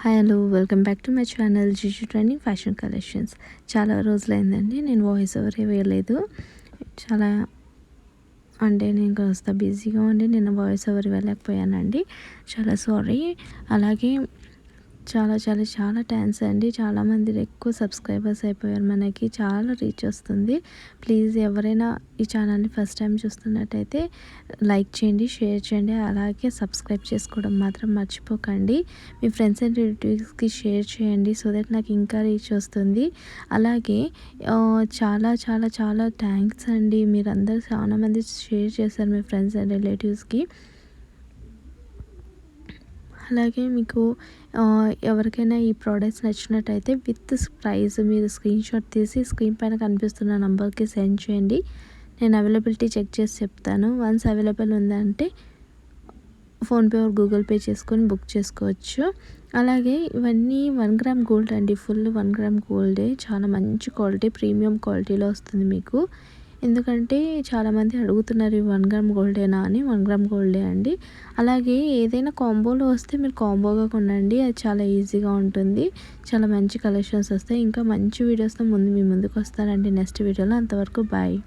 Hi hello welcome back to my channel Jiju trending fashion collections. చాలా రోజులైందండి నేను voice over వేయలేదు. చాలా అంటే నేను కాస్త బిజీగా ఉండి నిన్న వాయిస్ ఓవర్ వెళ్ళకపోయానండి. చాలా సారీ. అలాగే చాలా చాలా చాలా థ్యాంక్స్ అండి. చాలామంది ఎక్కువ సబ్స్క్రైబర్స్ అయిపోయారు. మనకి చాలా రీచ్ వస్తుంది. ప్లీజ్ ఎవరైనా ఈ ఛానల్ని ఫస్ట్ టైం చూస్తున్నట్టయితే లైక్ చేయండి, షేర్ చేయండి, అలాగే సబ్స్క్రైబ్ చేసుకోవడం మాత్రం మర్చిపోకండి. మీ ఫ్రెండ్స్ అండ్ రిలేటివ్స్కి షేర్ చేయండి సో దట్ నాకు ఇంకా రీచ్ వస్తుంది. అలాగే చాలా చాలా చాలా థ్యాంక్స్ అండి. మీరందరూ చాలామంది షేర్ చేశారు మీ ఫ్రెండ్స్ అండ్ రిలేటివ్స్కి. అలాగే మీకు ఎవరికైనా ఈ ప్రోడక్ట్స్ నచ్చినట్టయితే విత్ ప్రైస్ మీరు స్క్రీన్ షాట్ తీసి స్క్రీన్ పైన కనిపిస్తున్న నెంబర్కి సెండ్ చేయండి. నేను అవైలబిలిటీ చెక్ చేసి చెప్తాను. వన్స్ అవైలబుల్ ఉందంటే ఫోన్పే ఆర్ గూగుల్ పే చేసుకొని బుక్ చేసుకోవచ్చు. అలాగే ఇవన్నీ 1 గ్రామ్ గోల్డ్ అండి. ఫుల్ 1 గ్రామ్ గోల్డే. చాలా మంచి క్వాలిటీ, ప్రీమియం క్వాలిటీలో వస్తుంది మీకు. ఎందుకంటే చాలామంది అడుగుతున్నారు ఈ 1 గ్రామ్ గోల్డేనా అని. 1 గ్రామ్ గోల్డే అండి. అలాగే ఏదైనా కాంబోలో వస్తే మీరు కాంబోగా కొనండి. అది చాలా ఈజీగా ఉంటుంది. చాలా మంచి కలెక్షన్స్ వస్తాయి. ఇంకా మంచి వీడియోస్తో మీ ముందుకు వస్తానండి నెక్స్ట్ వీడియోలో. అంతవరకు బాయ్.